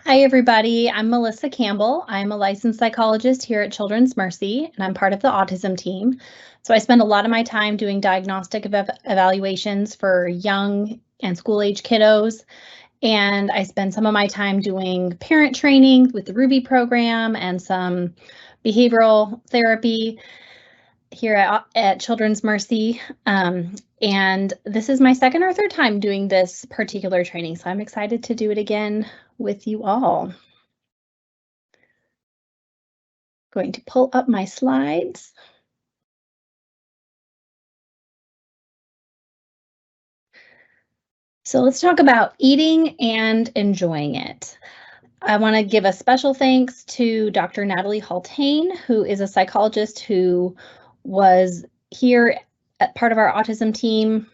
Hi, everybody. I'm Melissa Campbell. I'm a licensed psychologist here at Children's Mercy, and I'm part of the autism team. So I spend a lot of my time doing diagnostic evaluations for young and school-age kiddos, and I spend some of my time doing parent training with the Ruby program and some behavioral therapy here at Children's Mercy. And this is my second or third time doing this particular training, so I'm excited to do it again with you all. Going to pull up my slides. So let's talk about eating and enjoying it. I want to give a special thanks to Dr. Natalie Haltain, who is a psychologist who was here at part of our autism team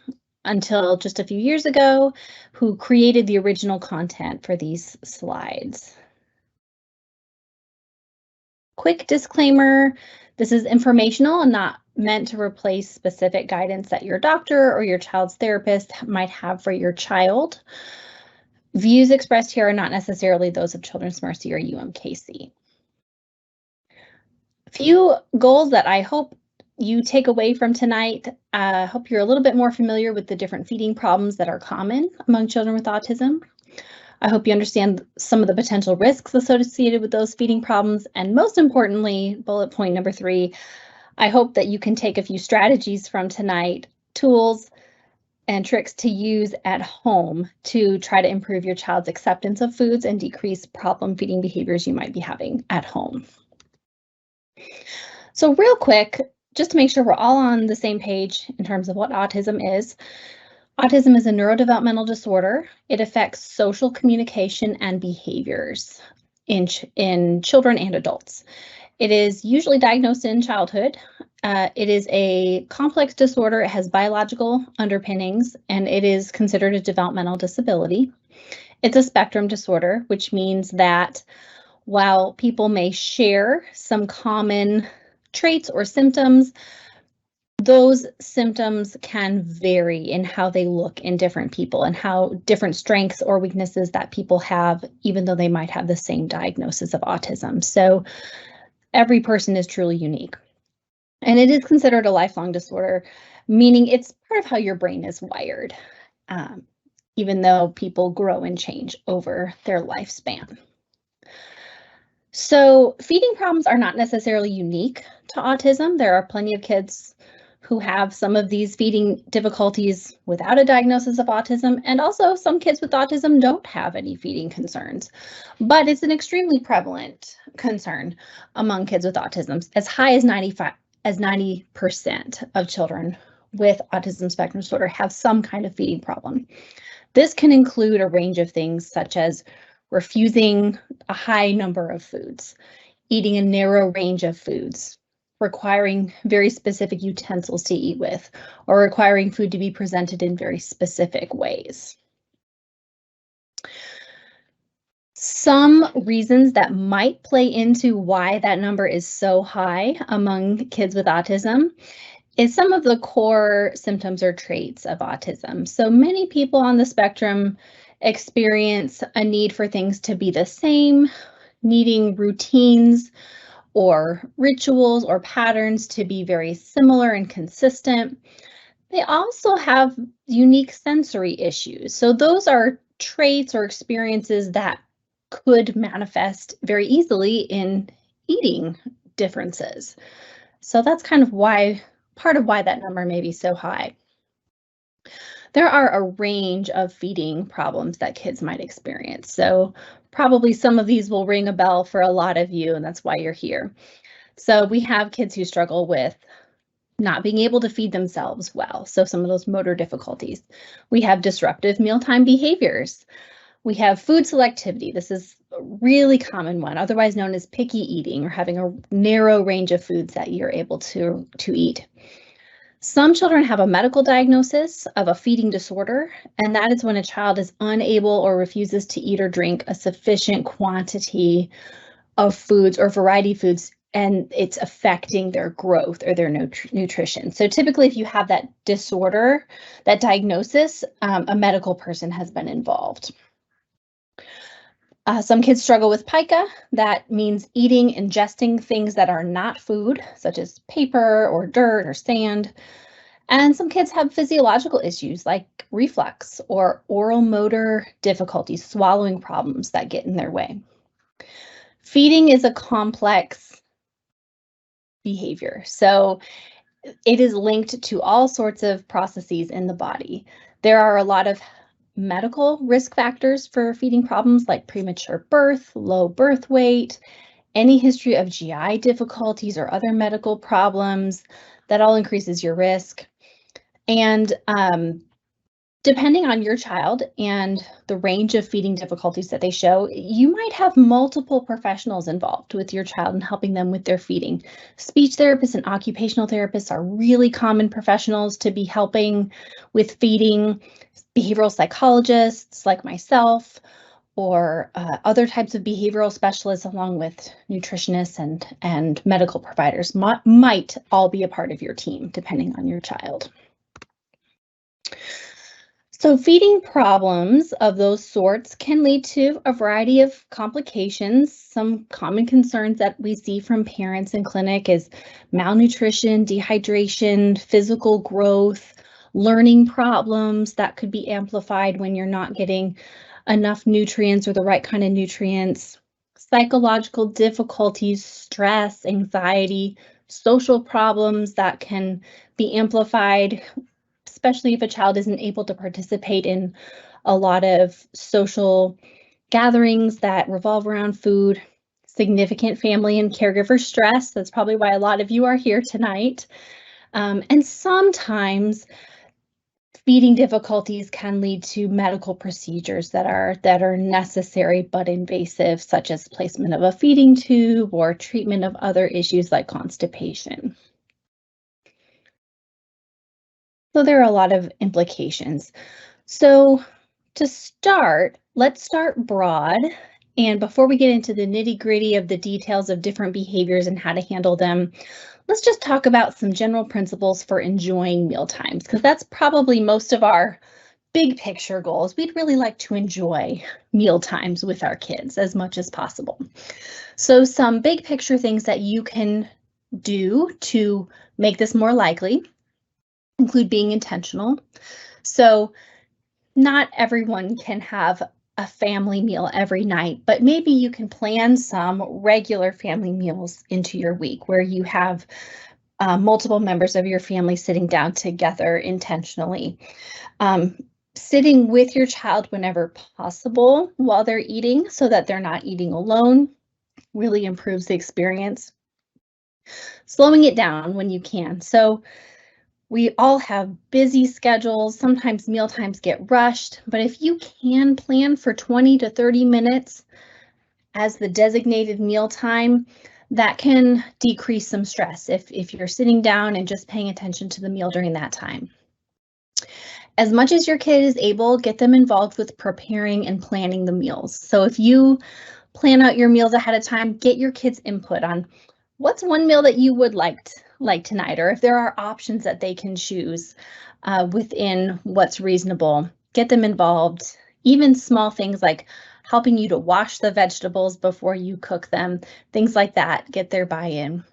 until just a few years ago, who created the original content for these slides. Quick disclaimer, this is informational and not meant to replace specific guidance that your doctor or your child's therapist might have for your child. Views expressed here are not necessarily those of Children's Mercy or UMKC. A few goals that I hope you take away from tonight. I hope you're a little bit more familiar with the different feeding problems that are common among children with autism. I hope you understand some of the potential risks associated with those feeding problems. And most importantly, bullet point number 3, I hope that you can take a few strategies from tonight, tools and tricks to use at home to try to improve your child's acceptance of foods and decrease problem feeding behaviors you might be having at home. So real quick, just to make sure we're all on the same page in terms of what autism is. Autism is a neurodevelopmental disorder. It affects social communication and behaviors in children and adults. It is usually diagnosed in childhood. It is a complex disorder. It has biological underpinnings, and it is considered a developmental disability. It's a spectrum disorder, which means that while people may share some common traits or symptoms, those symptoms can vary in how they look in different people and how different strengths or weaknesses that people have, even though they might have the same diagnosis of autism. So every person is truly unique. And it is considered a lifelong disorder, meaning it's part of how your brain is wired, even though people grow and change over their lifespan. So feeding problems are not necessarily unique to autism. There are plenty of kids who have some of these feeding difficulties without a diagnosis of autism, and also some kids with autism don't have any feeding concerns. But it's an extremely prevalent concern among kids with autism, as high as 90% of children with autism spectrum disorder have some kind of feeding problem. This can include a range of things such as refusing a high number of foods, eating a narrow range of foods, requiring very specific utensils to eat with, or requiring food to be presented in very specific ways. Some reasons that might play into why that number is so high among kids with autism is some of the core symptoms or traits of autism. So many people on the spectrum experience a need for things to be the same, needing routines or rituals or patterns to be very similar and consistent. They also have unique sensory issues. So those are traits or experiences that could manifest very easily in eating differences. So that's kind of part of why that number may be so high. There are a range of feeding problems that kids might experience. So probably some of these will ring a bell for a lot of you, and that's why you're here. So we have kids who struggle with not being able to feed themselves well. So some of those motor difficulties. We have disruptive mealtime behaviors. We have food selectivity. This is a really common one, otherwise known as picky eating, or having a narrow range of foods that you're able to eat. Some children have a medical diagnosis of a feeding disorder, and that is when a child is unable or refuses to eat or drink a sufficient quantity of foods or variety of foods, and it's affecting their growth or their nutrition. So typically, if you have that disorder, that diagnosis, a medical person has been involved. Some kids struggle with pica. That means eating, ingesting things that are not food, such as paper or dirt or sand. And some kids have physiological issues like reflux or oral motor difficulties, swallowing problems that get in their way. Feeding is a complex behavior. So it is linked to all sorts of processes in the body. There are a lot of medical risk factors for feeding problems like premature birth, low birth weight, any history of GI difficulties or other medical problems. That all increases your risk. And depending on your child and the range of feeding difficulties that they show, you might have multiple professionals involved with your child and helping them with their feeding. Speech therapists and occupational therapists are really common professionals to be helping with feeding. Behavioral psychologists like myself, or other types of behavioral specialists, along with nutritionists and medical providers might all be a part of your team, depending on your child. So feeding problems of those sorts can lead to a variety of complications. Some common concerns that we see from parents in clinic is malnutrition, dehydration, physical growth, learning problems that could be amplified when you're not getting enough nutrients or the right kind of nutrients, psychological difficulties, stress, anxiety, social problems that can be amplified, especially if a child isn't able to participate in a lot of social gatherings that revolve around food, significant family and caregiver stress. That's probably why a lot of you are here tonight. And sometimes feeding difficulties can lead to medical procedures that are necessary but invasive, such as placement of a feeding tube or treatment of other issues like constipation. So there are a lot of implications. So to start, let's start broad. And before we get into the nitty-gritty of the details of different behaviors and how to handle them, let's just talk about some general principles for enjoying meal times, because that's probably most of our big picture goals. We'd really like to enjoy meal times with our kids as much as possible. So some big picture things that you can do to make this more likely include being intentional. So not everyone can have a family meal every night, but maybe you can plan some regular family meals into your week where you have multiple members of your family sitting down together intentionally. Sitting with your child whenever possible while they're eating so that they're not eating alone really improves the experience. Slowing it down when you can. So we all have busy schedules. Sometimes meal times get rushed, but if you can plan for 20 to 30 minutes as the designated meal time, that can decrease some stress if you're sitting down and just paying attention to the meal during that time. As much as your kid is able, get them involved with preparing and planning the meals. So if you plan out your meals ahead of time, get your kids' input on what's one meal that you would like tonight, or if there are options that they can choose within what's reasonable. Get them involved. Even small things like helping you to wash the vegetables before you cook them, things like that, get their buy-in.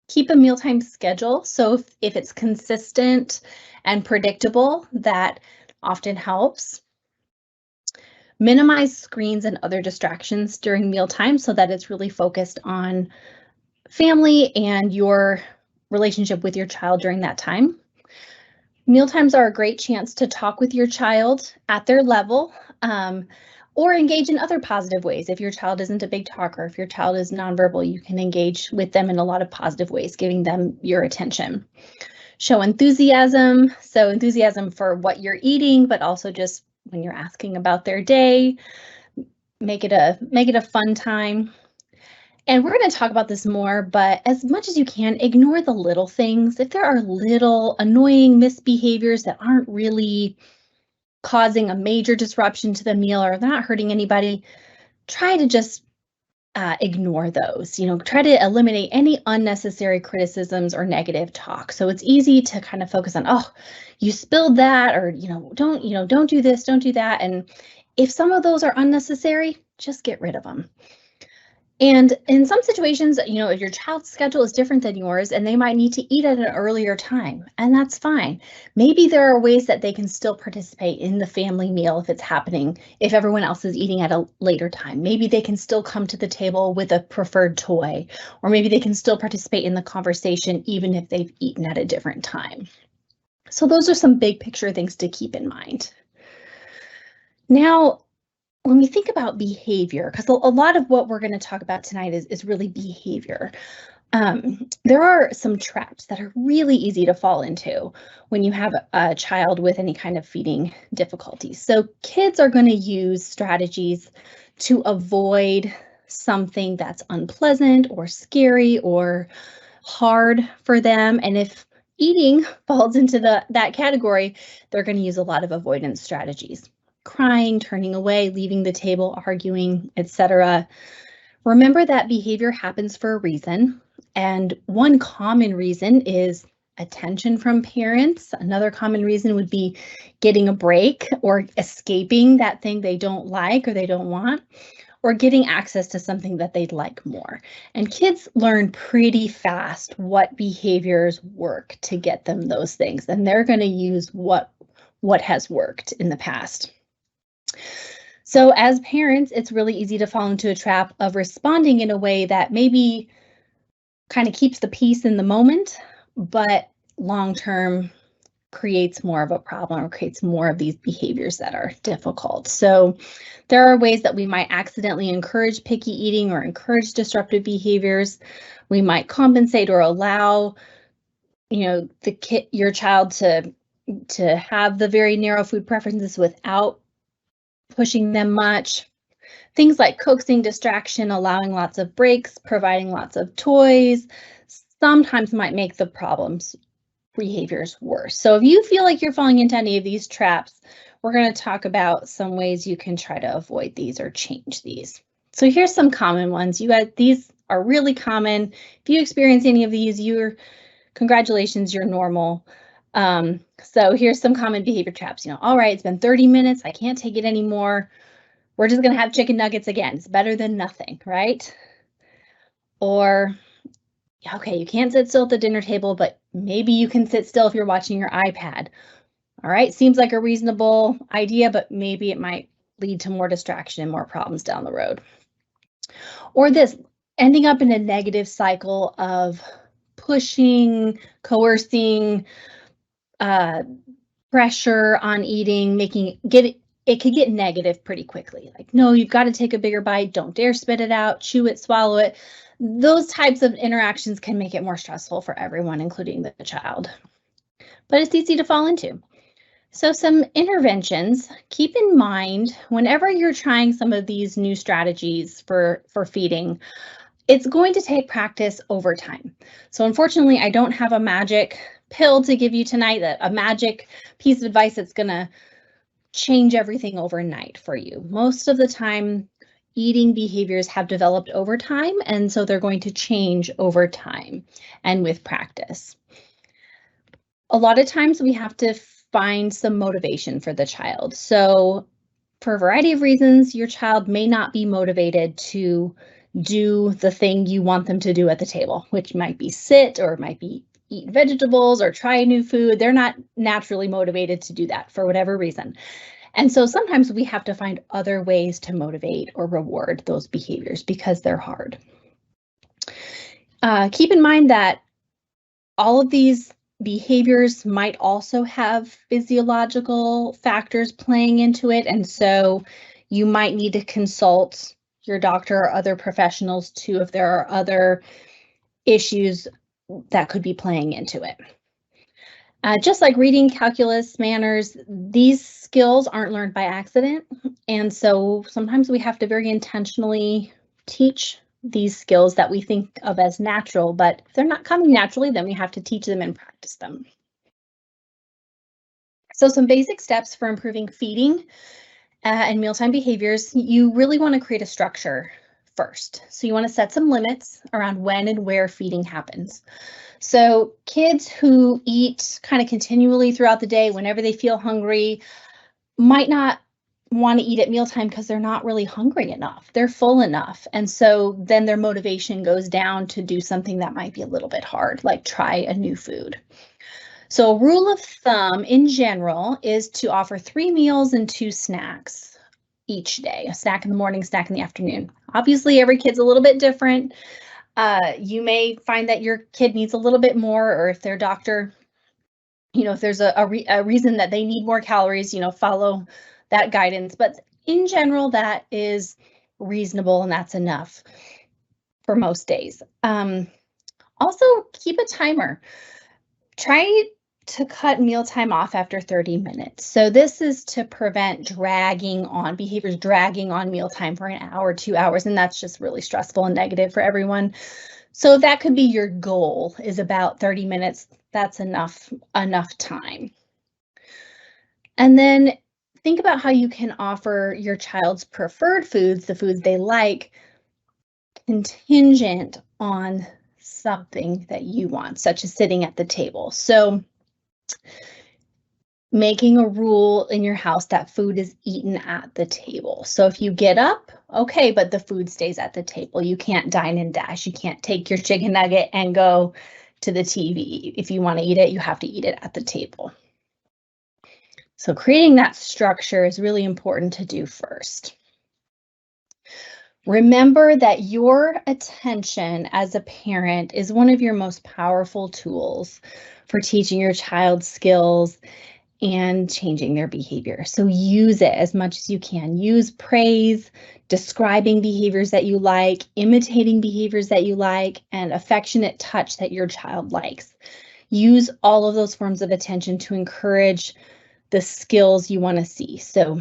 Keep a mealtime schedule, so if it's consistent and predictable, that often helps. Minimize screens and other distractions during mealtime so that it's really focused on family and your relationship with your child during that time. Mealtimes are a great chance to talk with your child at their level, or engage in other positive ways. If your child isn't a big talker, if your child is nonverbal, you can engage with them in a lot of positive ways, giving them your attention. Show enthusiasm, so enthusiasm for what you're eating, but also just when you're asking about their day, make it a fun time. And we're going to talk about this more, but as much as you can, ignore the little things. If there are little annoying misbehaviors that aren't really causing a major disruption to the meal or they're not hurting anybody, try to just ignore those. Try to eliminate any unnecessary criticisms or negative talk. So it's easy to kind of focus on, oh, you spilled that, or don't do this, don't do that. And if some of those are unnecessary, just get rid of them. And in some situations, if your child's schedule is different than yours and they might need to eat at an earlier time, and that's fine. Maybe there are ways that they can still participate in the family meal if it's happening, if everyone else is eating at a later time. Maybe they can still come to the table with a preferred toy, or maybe they can still participate in the conversation even if they've eaten at a different time. So those are some big picture things to keep in mind. Now, when we think about behavior, because a lot of what we're going to talk about tonight is really behavior, there are some traps that are really easy to fall into when you have a child with any kind of feeding difficulties. So kids are going to use strategies to avoid something that's unpleasant or scary or hard for them. And if eating falls into that category, they're going to use a lot of avoidance strategies. Crying, turning away, leaving the table, arguing, etc. Remember that behavior happens for a reason. And one common reason is attention from parents. Another common reason would be getting a break or escaping that thing they don't like or they don't want, or getting access to something that they'd like more. And kids learn pretty fast what behaviors work to get them those things. And they're going to use what has worked in the past. So as parents, it's really easy to fall into a trap of responding in a way that maybe kind of keeps the peace in the moment, but long-term creates more of a problem or creates more of these behaviors that are difficult. So there are ways that we might accidentally encourage picky eating or encourage disruptive behaviors. We might compensate or allow, your child to have the very narrow food preferences without pushing them much. Things like coaxing distraction, allowing lots of breaks, providing lots of toys, sometimes might make the behaviors worse. So if you feel like you're falling into any of these traps, we're going to talk about some ways you can try to avoid these or change these. So here's some common ones. These are really common. If you experience any of these, congratulations, you're normal. So here's some common behavior traps. All right, it's been 30 minutes. I can't take it anymore. We're just going to have chicken nuggets again. It's better than nothing, right? Or, okay, you can't sit still at the dinner table, but maybe you can sit still if you're watching your iPad. All right, seems like a reasonable idea, but maybe it might lead to more distraction and more problems down the road. Or this, ending up in a negative cycle of pushing, coercing, pressure on eating, it could get negative pretty quickly. Like, no, you've got to take a bigger bite. Don't dare spit it out, chew it, swallow it. Those types of interactions can make it more stressful for everyone, including the child. But it's easy to fall into. So some interventions, keep in mind, whenever you're trying some of these new strategies for feeding, it's going to take practice over time. So unfortunately, I don't have a magic pill to give you tonight, a magic piece of advice that's going to change everything overnight for you. Most of the time, eating behaviors have developed over time, and so they're going to change over time and with practice. A lot of times we have to find some motivation for the child. So for a variety of reasons, your child may not be motivated to do the thing you want them to do at the table, which might be sit or it might be eat vegetables or try a new food. They're not naturally motivated to do that for whatever reason. And so sometimes we have to find other ways to motivate or reward those behaviors because they're hard. Keep in mind that all of these behaviors might also have physiological factors playing into it. And so you might need to consult your doctor or other professionals too if there are other issues that could be playing into it. Just like reading, calculus, manners, these skills aren't learned by accident. And so sometimes we have to very intentionally teach these skills that we think of as natural, but if they're not coming naturally, then we have to teach them and practice them. So some basic steps for improving feeding and mealtime behaviors, you really want to create a structure first. So you want to set some limits around when and where feeding happens. So kids who eat kind of continually throughout the day, whenever they feel hungry, might not want to eat at mealtime because they're not really hungry enough. They're full enough. And so then their motivation goes down to do something that might be a little bit hard, like try a new food. So a rule of thumb in general is to offer 3 meals and 2 snacks each day, a snack in the morning, snack in the afternoon. Obviously, every kid's a little bit different. You may find that your kid needs a little bit more, or if their doctor, if there's a reason that they need more calories, follow that guidance. But in general, that is reasonable and that's enough for most days. Also, keep a timer. Try to cut mealtime off after 30 minutes. So this is to prevent behaviors dragging on mealtime for an hour, 2 hours, and that's just really stressful and negative for everyone. So if that could be your goal, is about 30 minutes, that's enough time. And then think about how you can offer your child's preferred foods, the foods they like, contingent on something that you want, such as sitting at the table. So making a rule in your house that food is eaten at the table. So if you get up, okay, but the food stays at the table. You can't dine and dash. You can't take your chicken nugget and go to the TV. If you want to eat it, you have to eat it at the table. So creating that structure is really important to do first. Remember that your attention as a parent is one of your most powerful tools for teaching your child skills and changing their behavior. So use it as much as you can. Use praise, describing behaviors that you like, imitating behaviors that you like, and affectionate touch that your child likes. Use all of those forms of attention to encourage the skills you want to see. So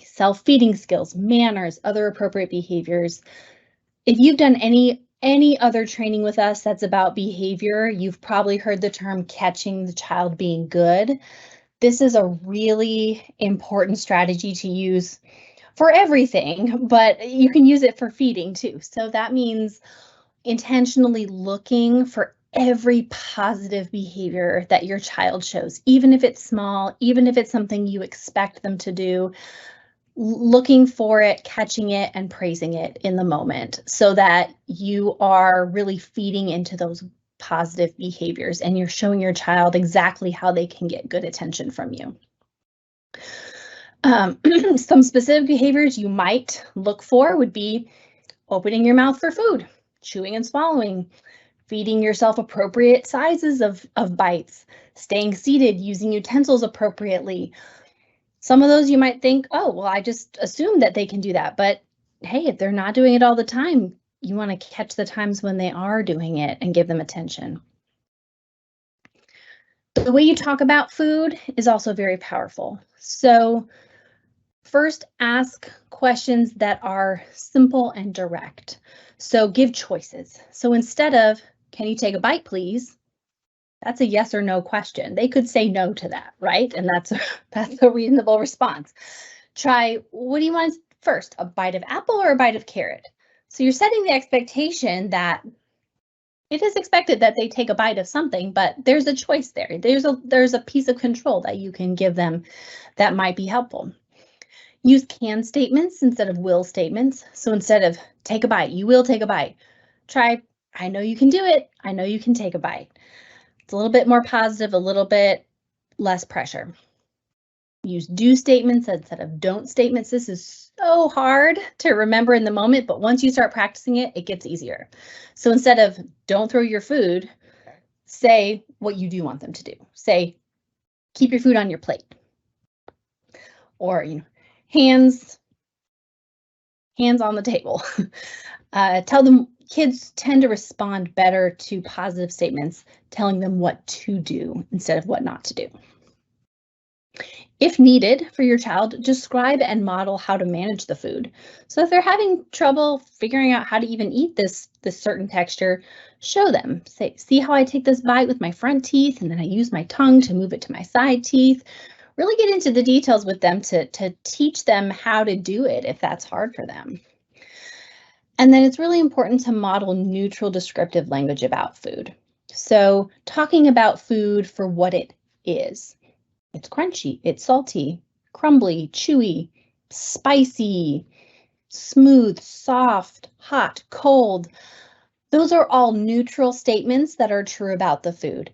self-feeding skills, manners, other appropriate behaviors. If you've done any other training with us that's about behavior, you've probably heard the term catching the child being good. This is a really important strategy to use for everything, but you can use it for feeding too. So that means intentionally looking for every positive behavior that your child shows, even if it's small, even if it's something you expect them to do, looking for it, catching it, and praising it in the moment so that you are really feeding into those positive behaviors and you're showing your child exactly how they can get good attention from you. Some specific behaviors you might look for would be opening your mouth for food, chewing and swallowing, feeding yourself appropriate sizes of bites, staying seated, using utensils appropriately. Some of those you might think, oh, well, I just assumed that they can do that. But hey, if they're not doing it all the time, you want to catch the times when they are doing it and give them attention. The way you talk about food is also very powerful. So first, ask questions that are simple and direct. So give choices. So instead of, can you take a bite, please? That's a yes or no question. They could say no to that, right? And that's a reasonable response. Try, what do you want first, a bite of apple or a bite of carrot? So you're setting the expectation that it is expected that they take a bite of something, but there's a choice there. There's a piece of control that you can give them that might be helpful. Use can statements instead of will statements. So instead of take a bite, you will take a bite. Try, I know you can do it. I know you can take a bite. It's a little bit more positive, a little bit less pressure. Use do statements instead of don't statements. This is so hard to remember in the moment, but once you start practicing it, it gets easier. So instead of don't throw your food, say what you do want them to do. Say, keep your food on your plate. Or, hands on the table. Tell them, kids tend to respond better to positive statements, telling them what to do instead of what not to do. If needed for your child, describe and model how to manage the food. So if they're having trouble figuring out how to even eat this certain texture, show them. Say, see how I take this bite with my front teeth and then I use my tongue to move it to my side teeth. Really get into the details with them to teach them how to do it if that's hard for them. And then it's really important to model neutral descriptive language about food. So talking about food for what it is. It's crunchy, it's salty, crumbly, chewy, spicy, smooth, soft, hot, cold. Those are all neutral statements that are true about the food.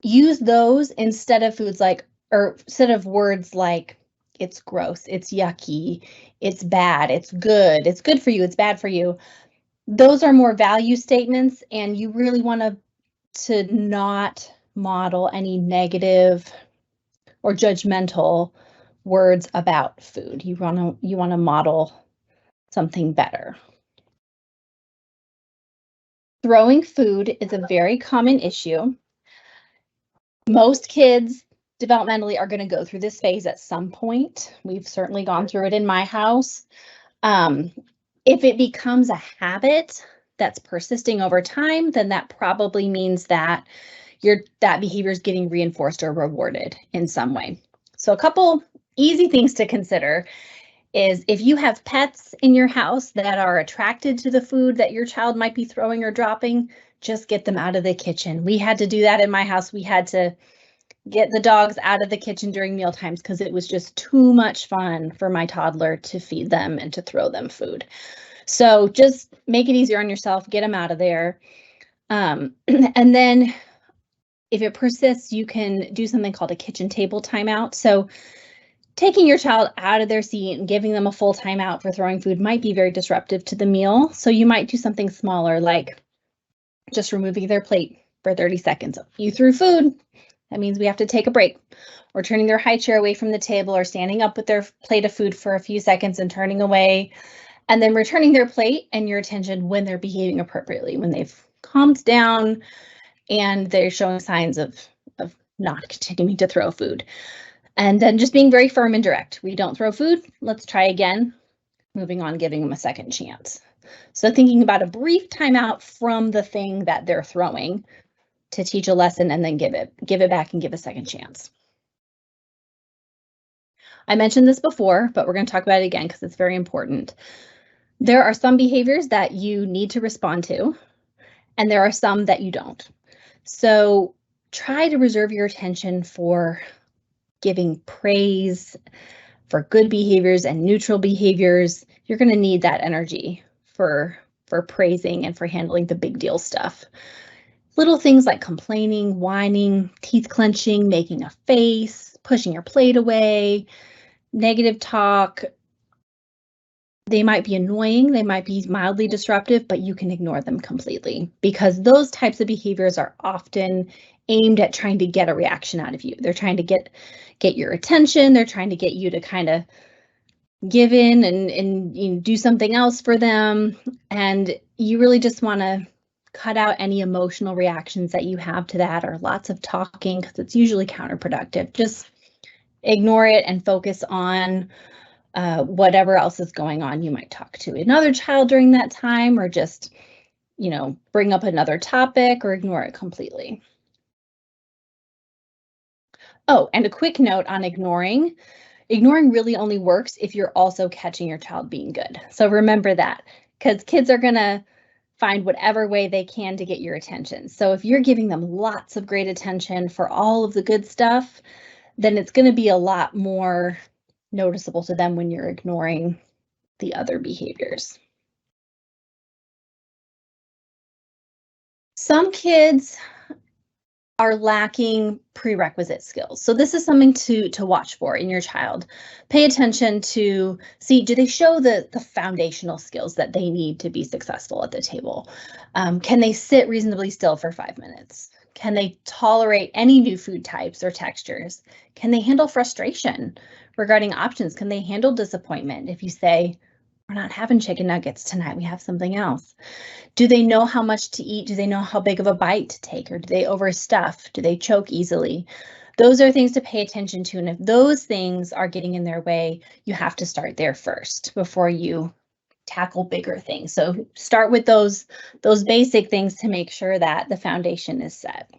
Use those instead of instead of words like it's gross, it's yucky, it's bad, it's good for you, it's bad for you. Those are more value statements, and you really want to not model any negative or judgmental words about food. You want to model something better. Throwing food is a very common issue. Most kids developmentally are going to go through this phase at some point. We've certainly gone through it in my house. If it becomes a habit that's persisting over time, then that probably means that that behavior is getting reinforced or rewarded in some way. So a couple easy things to consider is if you have pets in your house that are attracted to the food that your child might be throwing or dropping, just get them out of the kitchen. We had to do that in my house. We had to get the dogs out of the kitchen during meal times because it was just too much fun for my toddler to feed them and to throw them food. So just make it easier on yourself, get them out of there. And then if it persists, you can do something called a kitchen table timeout. So taking your child out of their seat and giving them a full timeout for throwing food might be very disruptive to the meal. So you might do something smaller, like just removing their plate for 30 seconds. You threw food, that means we have to take a break. Or turning their high chair away from the table, or standing up with their plate of food for a few seconds and turning away, and then returning their plate and your attention when they're behaving appropriately, when they've calmed down and they're showing signs of not continuing to throw food. And then just being very firm and direct. We don't throw food, let's try again. Moving on, giving them a second chance. So thinking about a brief timeout from the thing that they're throwing to teach a lesson, and then give it back and give a second chance. I mentioned this before, but we're going to talk about it again because it's very important. There are some behaviors that you need to respond to, and there are some that you don't. So try to reserve your attention for giving praise, for good behaviors and neutral behaviors. You're going to need that energy for praising and for handling the big deal stuff. Little things like complaining, whining, teeth clenching, making a face, pushing your plate away, negative talk. They might be annoying, they might be mildly disruptive, but you can ignore them completely because those types of behaviors are often aimed at trying to get a reaction out of you. They're trying to get your attention. They're trying to get you to kind of give in and you know, do something else for them. And you really just want to cut out any emotional reactions that you have to that, or lots of talking, because it's usually counterproductive. Just ignore it and focus on whatever else is going on. You might talk to another child during that time, or just, you know, bring up another topic, or ignore it completely. Oh, and a quick note on ignoring. Ignoring really only works if you're also catching your child being good. So remember that, because kids are going to find whatever way they can to get your attention. So if you're giving them lots of great attention for all of the good stuff, then it's going to be a lot more noticeable to them when you're ignoring the other behaviors. Some kids are lacking prerequisite skills. So this is something to watch for in your child. Pay attention to see, do they show the foundational skills that they need to be successful at the table? Can they sit reasonably still for 5 minutes? Can they tolerate any new food types or textures? Can they handle frustration regarding options? Can they handle disappointment if you say, we're not having chicken nuggets tonight, we have something else? Do they know how much to eat? Do they know how big of a bite to take? Or do they overstuff? Do they choke easily? Those are things to pay attention to. And if those things are getting in their way, you have to start there first before you tackle bigger things. So start with those basic things to make sure that the foundation is set.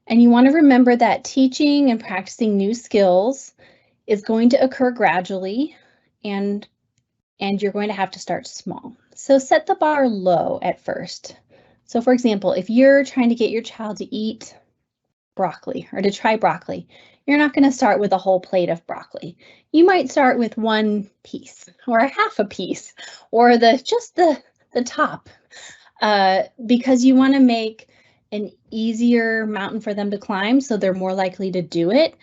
And you want to remember that teaching and practicing new skills is going to occur gradually, and you're going to have to start small. So set the bar low at first. So for example, if you're trying to get your child to eat broccoli or to try broccoli, you're not going to start with a whole plate of broccoli. You might start with one piece or a half a piece or just the top because you want to make an easier mountain for them to climb so they're more likely to do it.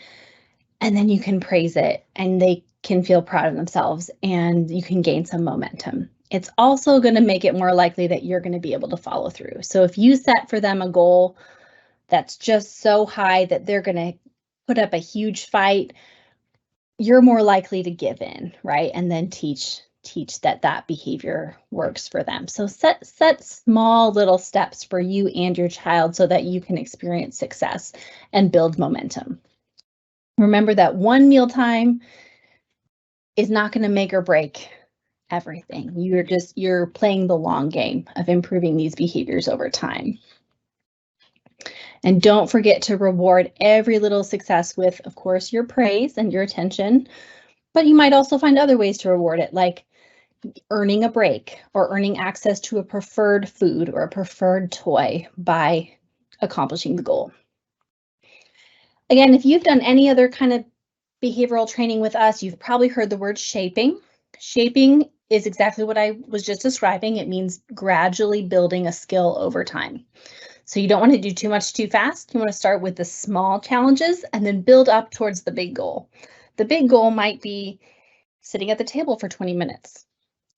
And then you can praise it and they can feel proud of themselves and you can gain some momentum. It's also going to make it more likely that you're going to be able to follow through. So if you set for them a goal that's just so high that they're going to put up a huge fight, you're more likely to give in, right? And then teach that behavior works for them. So set small little steps for you and your child so that you can experience success and build momentum. Remember that one mealtime is not going to make or break everything. You're playing the long game of improving these behaviors over time. And don't forget to reward every little success with, of course, your praise and your attention, but you might also find other ways to reward it, like earning a break or earning access to a preferred food or a preferred toy by accomplishing the goal. Again, if you've done any other kind of behavioral training with us, you've probably heard the word shaping. Shaping is exactly what I was just describing. It means gradually building a skill over time. So you don't want to do too much too fast. You want to start with the small challenges and then build up towards the big goal. The big goal might be sitting at the table for 20 minutes,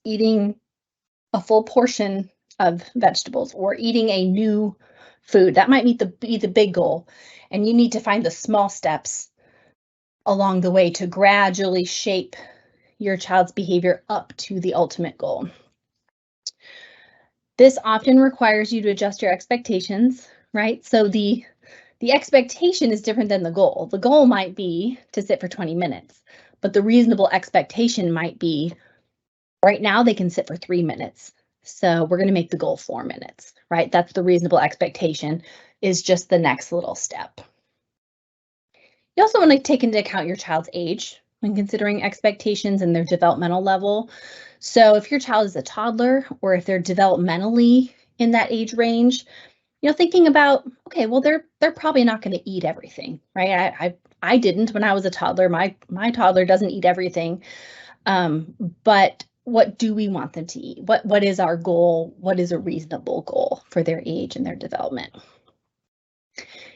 eating a full portion of vegetables, or eating a new food. That might be the big goal. And you need to find the small steps along the way to gradually shape your child's behavior up to the ultimate goal. This often requires you to adjust your expectations, right? So the expectation is different than the goal. The goal might be to sit for 20 minutes, but the reasonable expectation might be right now they can sit for 3 minutes. So we're going to make the goal 4 minutes, right? That's the reasonable expectation, is just the next little step. You also want to take into account your child's age when considering expectations and their developmental level. So if your child is a toddler or if they're developmentally in that age range, thinking about, okay, well, they're probably not going to eat everything, right? I didn't when I was a toddler. My toddler doesn't eat everything. But what do we want them to eat? What is our goal? What is a reasonable goal for their age and their development?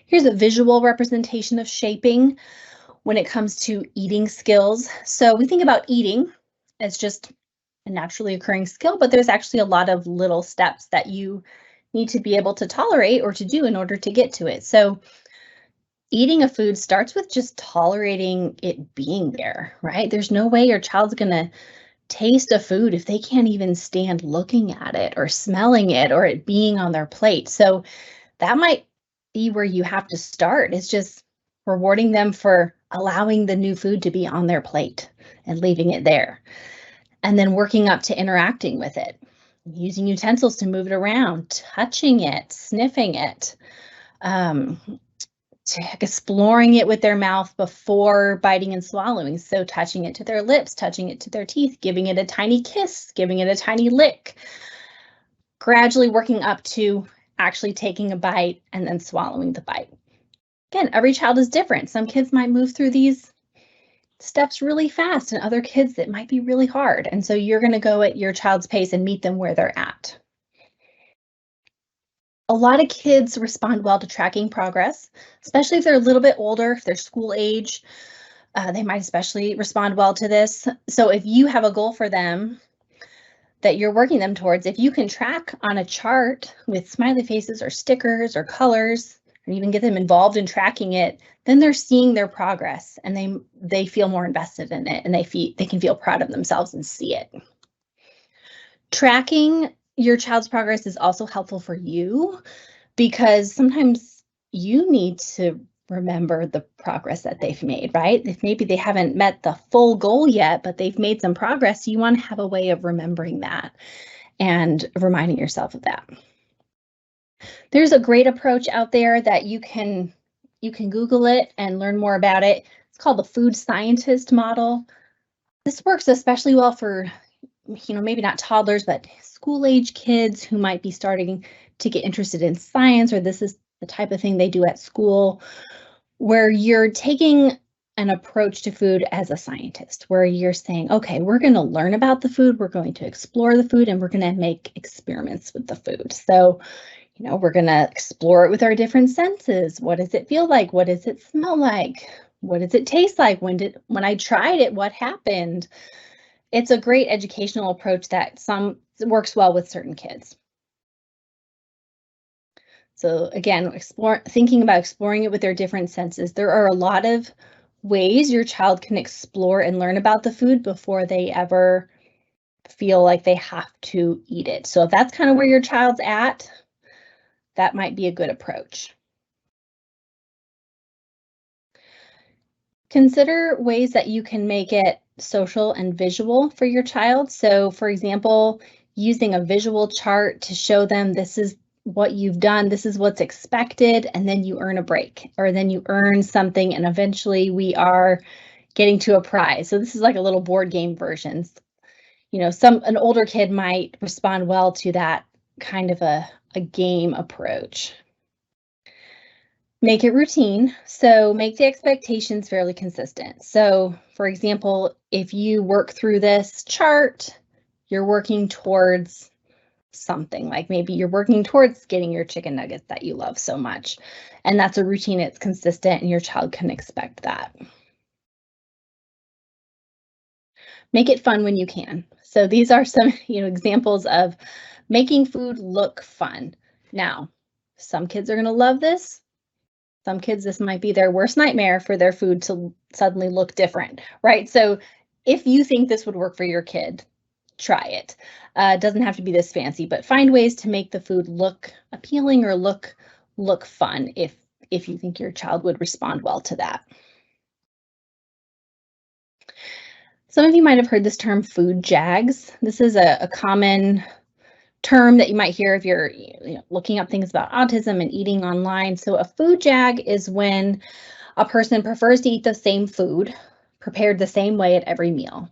Here's a visual representation of shaping when it comes to eating skills. So we think about eating as just a naturally occurring skill, but there's actually a lot of little steps that you need to be able to tolerate or to do in order to get to it. So eating a food starts with just tolerating it being there, right? There's no way your child's going to taste a food if they can't even stand looking at it or smelling it or it being on their plate. So that might be where you have to start. It's just rewarding them for allowing the new food to be on their plate and leaving it there. And then working up to interacting with it, using utensils to move it around, touching it, sniffing it, exploring it with their mouth before biting and swallowing. So touching it to their lips, touching it to their teeth, giving it a tiny kiss, giving it a tiny lick, gradually working up to actually taking a bite and then swallowing the bite. Again, every child is different. Some kids might move through these steps really fast and other kids it might be really hard. And so you're going to go at your child's pace and meet them where they're at. A lot of kids respond well to tracking progress, especially if they're a little bit older, if they're school age, they might especially respond well to this. So if you have a goal for them that you're working them towards, if you can track on a chart with smiley faces or stickers or colors, or even get them involved in tracking it, then they're seeing their progress and they feel more invested in it and they can feel proud of themselves and see it. Tracking your child's progress is also helpful for you because sometimes you need to remember the progress that they've made, right? If maybe they haven't met the full goal yet, but they've made some progress, you want to have a way of remembering that and reminding yourself of that. There's a great approach out there that you can Google it and learn more about it. It's called the food scientist model. This works especially well for, maybe not toddlers, but school age kids who might be starting to get interested in science, or this is the type of thing they do at school, where you're taking an approach to food as a scientist, where you're saying, okay, we're going to learn about the food, we're going to explore the food, and we're going to make experiments with the food. So, we're going to explore it with our different senses. What does it feel like? What does it smell like? What does it taste like? When I tried it, what happened? It's a great educational approach that works well with certain kids. So again, thinking about exploring it with their different senses. There are a lot of ways your child can explore and learn about the food before they ever feel like they have to eat it. So if that's kind of where your child's at, that might be a good approach. Consider ways that you can make it social and visual for your child. So for example, using a visual chart to show them this is what you've done, this is what's expected, and then you earn a break, or then you earn something, and eventually we are getting to a prize. So this is like a little board game version. An older kid might respond well to that kind of a game approach. Make it routine. So make the expectations fairly consistent. So for example, if you work through this chart, you're working towards something, like maybe you're working towards getting your chicken nuggets that you love so much. And that's a routine, it's consistent, and your child can expect that. Make it fun when you can. So these are some, examples of making food look fun. Now, some kids are going to love this. Some kids, this might be their worst nightmare for their food to suddenly look different, right? So if you think this would work for your kid, try it. It doesn't have to be this fancy, but find ways to make the food look appealing or look fun if you think your child would respond well to that. Some of you might have heard this term food jags. This is a common term that you might hear if you're looking up things about autism and eating online. So a food jag is when a person prefers to eat the same food prepared the same way at every meal.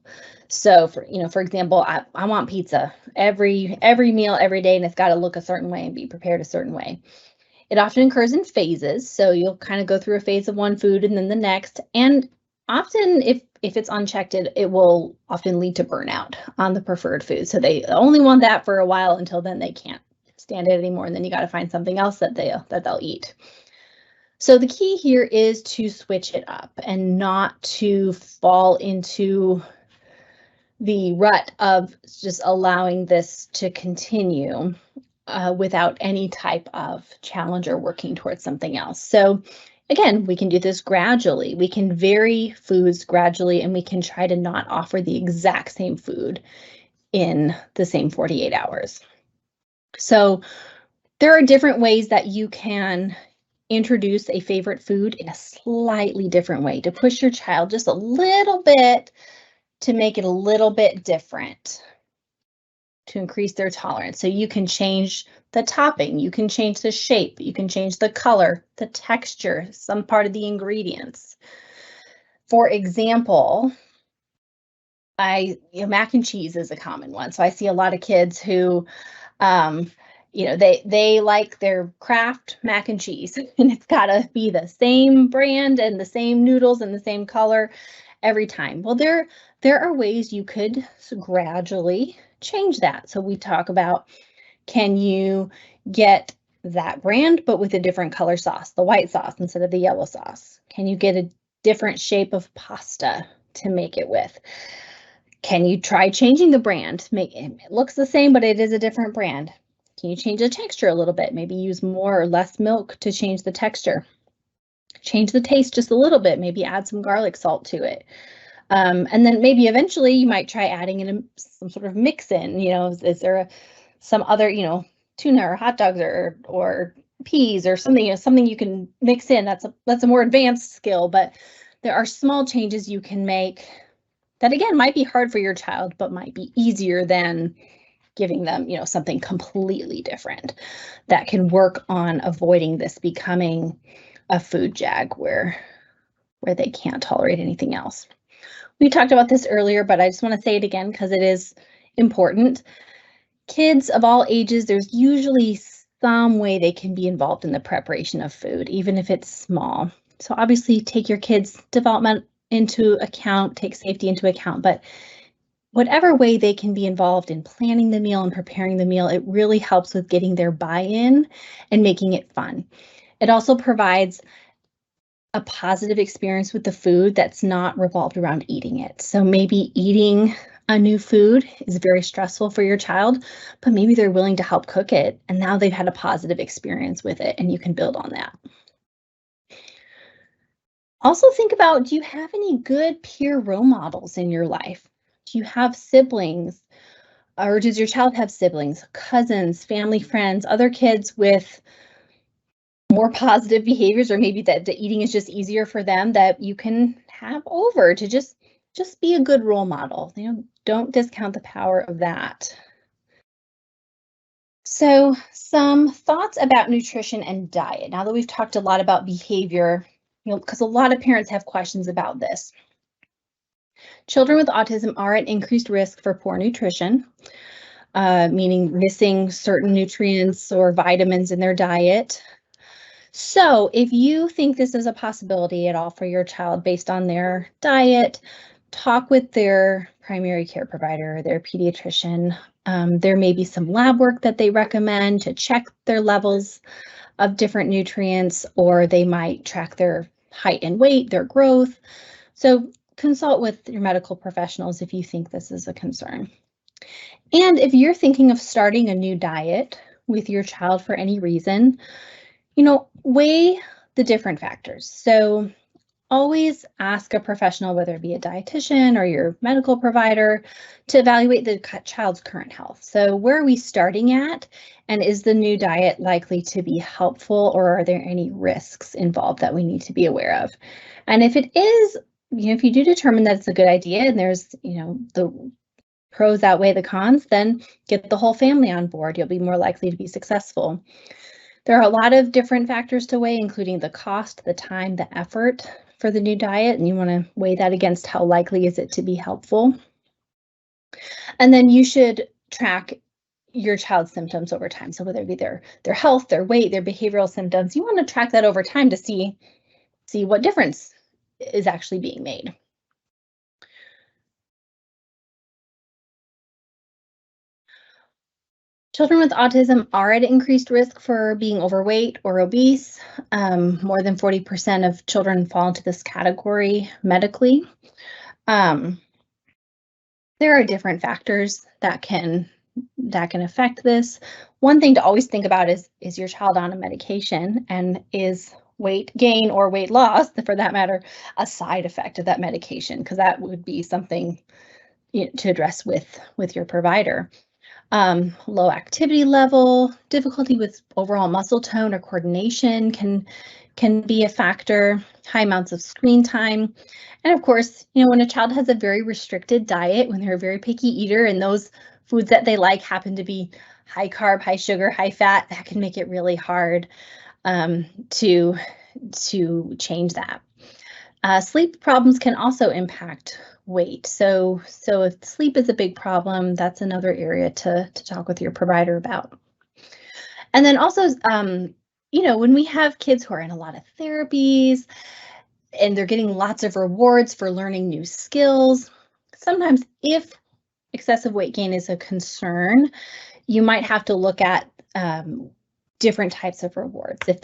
So for example, I want pizza every meal every day, and it's got to look a certain way and be prepared a certain way. It often occurs in phases. So you'll kind of go through a phase of one food and then the next. And often if it's unchecked, it will often lead to burnout on the preferred food. So they only want that for a while until then they can't stand it anymore. And then you got to find something else that they'll eat. So the key here is to switch it up and not to fall into the rut of just allowing this to continue without any type of challenge or working towards something else. So again, we can do this gradually. We can vary foods gradually, and we can try to not offer the exact same food in the same 48 hours. So there are different ways that you can introduce a favorite food in a slightly different way to push your child just a little bit, to make it a little bit different, to increase their tolerance. So you can change the topping, you can change the shape, you can change the color, the texture, some part of the ingredients. For example, mac and cheese is a common one. So I see a lot of kids who, they like their Kraft mac and cheese, and it's got to be the same brand and the same noodles and the same color every time. Well, there are ways you could gradually change that. So we talk about, can you get that brand but with a different color sauce, the white sauce instead of the yellow sauce? Can you get a different shape of pasta to make it with? Can you try changing the brand? It looks the same, but it is a different brand. Can you change the texture a little bit? Maybe use more or less milk to change the texture. Change the taste just a little bit, maybe add some garlic salt to it. And then maybe eventually you might try adding in some sort of mix in, is there some other, tuna or hot dogs or peas or something, something you can mix in. That's a more advanced skill, but there are small changes you can make that, again, might be hard for your child, but might be easier than giving them, something completely different that can work on avoiding this becoming a food jag where they can't tolerate anything else. We talked about this earlier, but I just want to say it again because it is important. Kids of all ages, there's usually some way they can be involved in the preparation of food, even if it's small. So obviously take your kids' development into account, take safety into account, but whatever way they can be involved in planning the meal and preparing the meal, it really helps with getting their buy-in and making it fun. It also provides a positive experience with the food that's not revolved around eating it. So maybe eating a new food is very stressful for your child, but maybe they're willing to help cook it, and now they've had a positive experience with it, and you can build on that. Also think about, do you have any good peer role models in your life? Do you have siblings? Or does your child have siblings, cousins, family, friends, other kids with more positive behaviors, or maybe that the eating is just easier for them that you can have over to just be a good role model? You know, don't discount the power of that. So, some thoughts about nutrition and diet. Now that we've talked a lot about behavior, you know, because a lot of parents have questions about this. Children with autism are at increased risk for poor nutrition, meaning missing certain nutrients or vitamins in their diet. So if you think this is a possibility at all for your child based on their diet, talk with their primary care provider, their pediatrician. There may be some lab work that they recommend to check their levels of different nutrients, or they might track their height and weight, their growth. So consult with your medical professionals if you think this is a concern. And if you're thinking of starting a new diet with your child for any reason, you know, weigh the different factors. So always ask a professional, whether it be a dietitian or your medical provider, to evaluate the child's current health. So where are we starting at? And is the new diet likely to be helpful, or are there any risks involved that we need to be aware of? And if it is, you know, if you do determine that it's a good idea and there's, you know, the pros outweigh the cons, then get the whole family on board. You'll be more likely to be successful. There are a lot of different factors to weigh, including the cost, the time, the effort for the new diet, and you want to weigh that against how likely is it to be helpful. And then you should track your child's symptoms over time. So whether it be their health, their weight, their behavioral symptoms, you want to track that over time to see what difference is actually being made. Children with autism are at increased risk for being overweight or obese. More than 40% of children fall into this category medically. There are different factors that can affect this. One thing to always think about is your child on a medication, and is weight gain or weight loss, for that matter, a side effect of that medication? Because that would be something to address with your provider. Low activity level, difficulty with overall muscle tone or coordination can be a factor. High amounts of screen time. And of course, you know, when a child has a very restricted diet, when they're a very picky eater and those foods that they like happen to be high carb, high sugar, high fat, that can make it really hard to change that. Sleep problems can also impact weight. So if sleep is a big problem, that's another area to talk with your provider about. And then also, you know, when we have kids who are in a lot of therapies and they're getting lots of rewards for learning new skills, sometimes if excessive weight gain is a concern, you might have to look at different types of rewards. If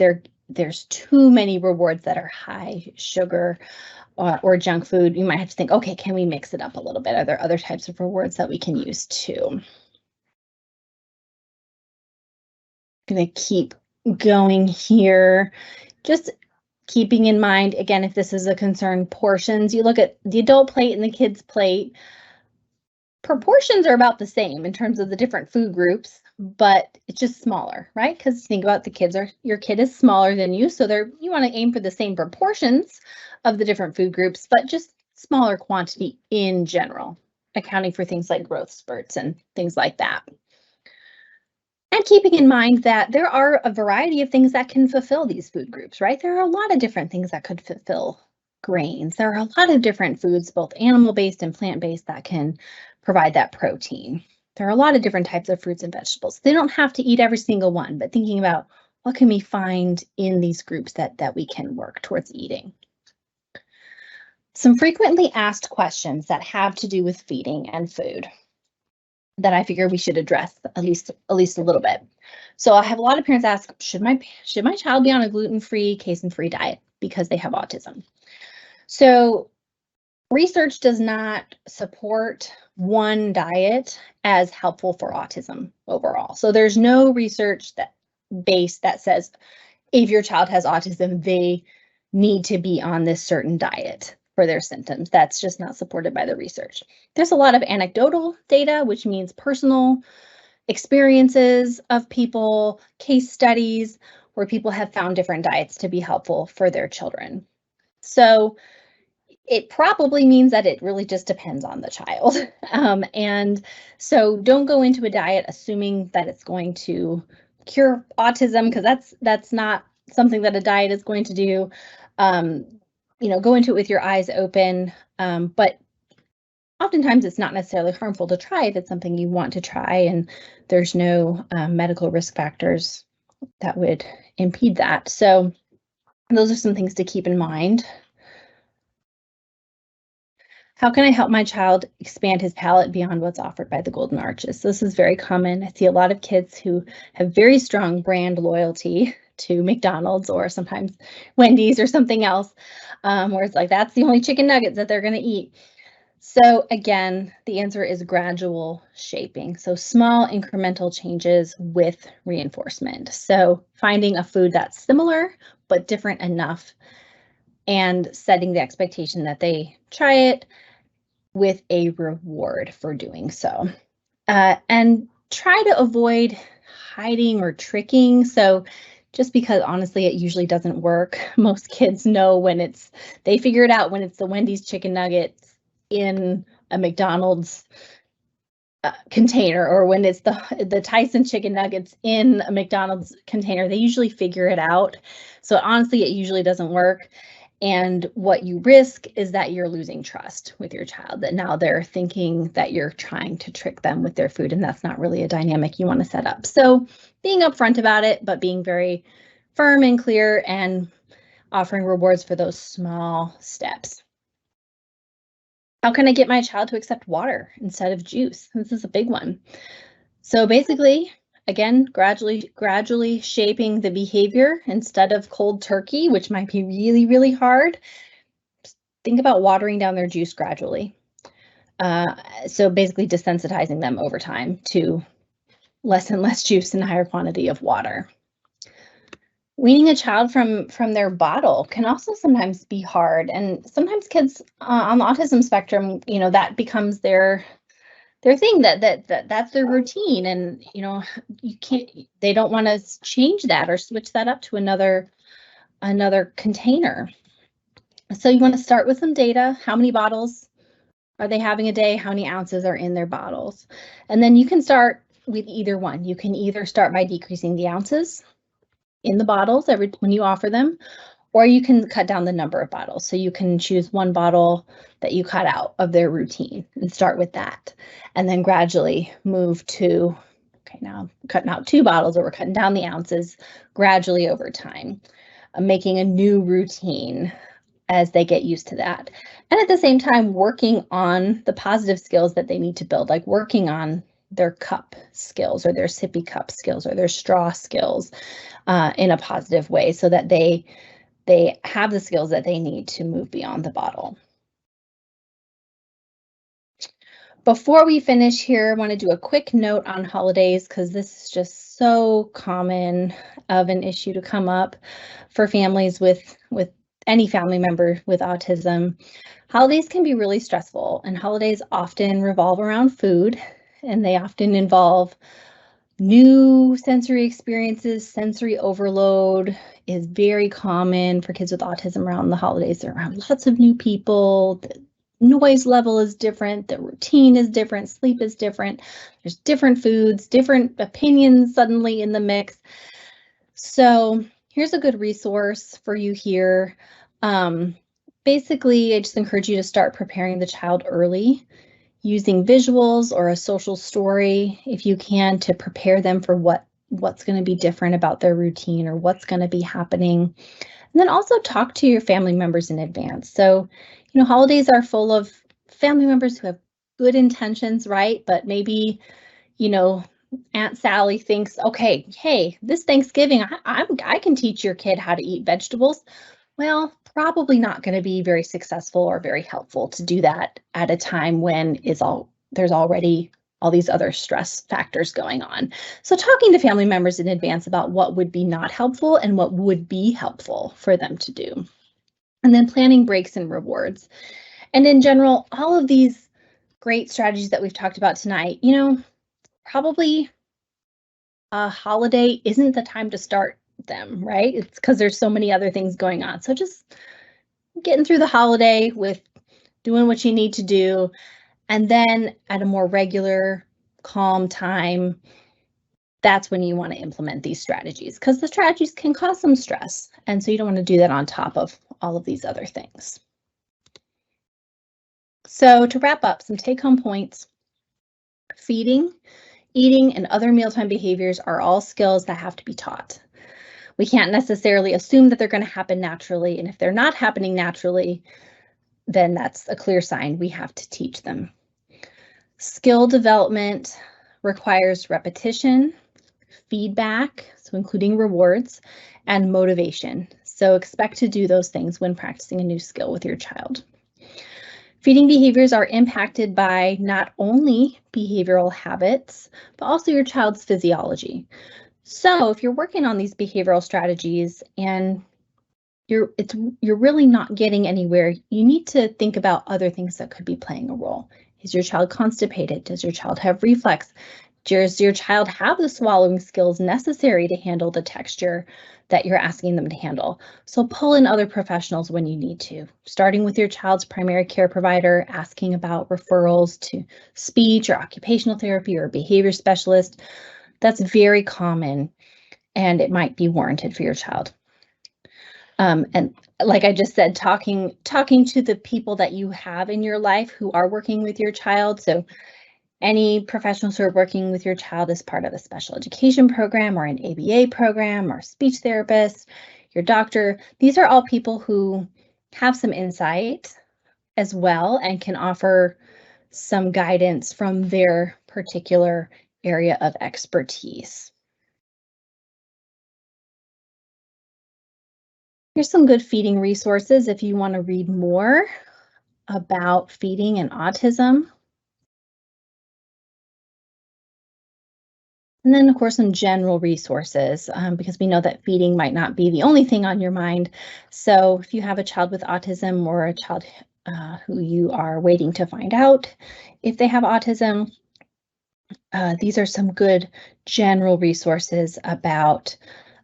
there's too many rewards that are high sugar or junk food, you might have to think, okay, can we mix it up a little bit? Are there other types of rewards that we can use too? Gonna keep going here. Just keeping in mind, again, if this is a concern, portions. You look at the adult plate and the kid's plate. Proportions are about the same in terms of the different food groups, but it's just smaller, right? Because think about your kid is smaller than you, so you want to aim for the same proportions of the different food groups, but just smaller quantity in general, accounting for things like growth spurts and things like that. And keeping in mind that there are a variety of things that can fulfill these food groups, right? There are a lot of different things that could fulfill grains. There are a lot of different foods, both animal-based and plant-based, that can provide that protein. There are a lot of different types of fruits and vegetables. They don't have to eat every single one, but thinking about what can we find in these groups that we can work towards eating. Some frequently asked questions that have to do with feeding and food that I figure we should address at least a little bit. So I have a lot of parents ask, should my child be on a gluten-free, casein-free diet because they have autism? So research does not support one diet as helpful for autism overall. So there's no research that says if your child has autism, they need to be on this certain diet for their symptoms. That's just not supported by the research. There's a lot of anecdotal data, which means personal experiences of people, case studies where people have found different diets to be helpful for their children. So it probably means that it really just depends on the child. And so don't go into a diet assuming that it's going to cure autism, because that's not something that a diet is going to do. Go into it with your eyes open, but oftentimes it's not necessarily harmful to try if it's something you want to try and there's no medical risk factors that would impede that. So those are some things to keep in mind. How can I help my child expand his palate beyond what's offered by the Golden Arches? This is very common. I see a lot of kids who have very strong brand loyalty to McDonald's or sometimes Wendy's or something else, where it's like that's the only chicken nuggets that they're going to eat. So again, the answer is gradual shaping. So small incremental changes with reinforcement. So finding a food that's similar but different enough and setting the expectation that they try it with a reward for doing so. And try to avoid hiding or tricking. So just because honestly, it usually doesn't work. Most kids know they figure it out when it's the Wendy's chicken nuggets in a McDonald's container, or when it's the Tyson chicken nuggets in a McDonald's container. They usually figure it out. So honestly, it usually doesn't work. And what you risk is that you're losing trust with your child, that now they're thinking that you're trying to trick them with their food, and that's not really a dynamic you want to set up. So being upfront about it, but being very firm and clear and offering rewards for those small steps. How can I get my child to accept water instead of juice? This is a big one. So basically, again, gradually shaping the behavior instead of cold turkey, which might be really, really hard. Think about watering down their juice gradually. So basically desensitizing them over time to less and less juice and higher quantity of water. Weaning a child from their bottle can also sometimes be hard, and sometimes kids on the autism spectrum, that becomes their thing, that's their routine, and they don't want to change that or switch that up to another container. So you want to start with some data. How many bottles are they having a day? How many ounces are in their bottles? And then you can start with either one. You can either start by decreasing the ounces in the bottles when you offer them, or you can cut down the number of bottles. So you can choose one bottle that you cut out of their routine and start with that, and then gradually move to, okay, now I'm cutting out 2 bottles, or we're cutting down the ounces gradually over time, making a new routine as they get used to that. And at the same time, working on the positive skills that they need to build, like working on their cup skills or their sippy cup skills or their straw skills in a positive way, so that they have the skills that they need to move beyond the bottle. Before we finish here, I want to do a quick note on holidays, because this is just so common of an issue to come up for families with any family member with autism. Holidays can be really stressful, and holidays often revolve around food, and they often involve new sensory experiences. Sensory overload is very common for kids with autism around the holidays. They're around lots of new people. The noise level is different. The routine is different. Sleep is different. There's different foods, different opinions suddenly in the mix. So here's a good resource for you here. Basically, I just encourage you to start preparing the child early. using visuals or a social story, if you can, to prepare them for what's going to be different about their routine or what's going to be happening. And then also talk to your family members in advance. So, holidays are full of family members who have good intentions, right? But maybe, Aunt Sally thinks, okay, hey, this Thanksgiving, I can teach your kid how to eat vegetables. Well, probably not going to be very successful or very helpful to do that at a time when there's already all these other stress factors going on. So talking to family members in advance about what would be not helpful and what would be helpful for them to do. And then planning breaks and rewards. And in general, all of these great strategies that we've talked about tonight, probably a holiday isn't the time to start them, right? It's because there's so many other things going on. So just getting through the holiday with doing what you need to do, and then at a more regular, calm time, that's when you want to implement these strategies, because the strategies can cause some stress, and so you don't want to do that on top of all of these other things. So to wrap up, some take-home points. Feeding, eating, and other mealtime behaviors are all skills that have to be taught. We can't necessarily assume that they're going to happen naturally, and if they're not happening naturally, then that's a clear sign we have to teach them. Skill development requires repetition, feedback, so including rewards, and motivation. So expect to do those things when practicing a new skill with your child. Feeding behaviors are impacted by not only behavioral habits, but also your child's physiology. So if you're working on these behavioral strategies and you're really not getting anywhere, you need to think about other things that could be playing a role. Is your child constipated? Does your child have reflux? Does your child have the swallowing skills necessary to handle the texture that you're asking them to handle? So pull in other professionals when you need to, starting with your child's primary care provider, asking about referrals to speech or occupational therapy or behavior specialist. That's very common, and it might be warranted for your child. And like I just said, talking to the people that you have in your life who are working with your child. So any professionals who are working with your child as part of a special education program or an ABA program or speech therapist, your doctor, these are all people who have some insight as well and can offer some guidance from their particular area of expertise. Here's some good feeding resources if you want to read more about feeding and autism. And then, of course, some general resources, because we know that feeding might not be the only thing on your mind. So if you have a child with autism or a child who you are waiting to find out if they have autism, these are some good general resources about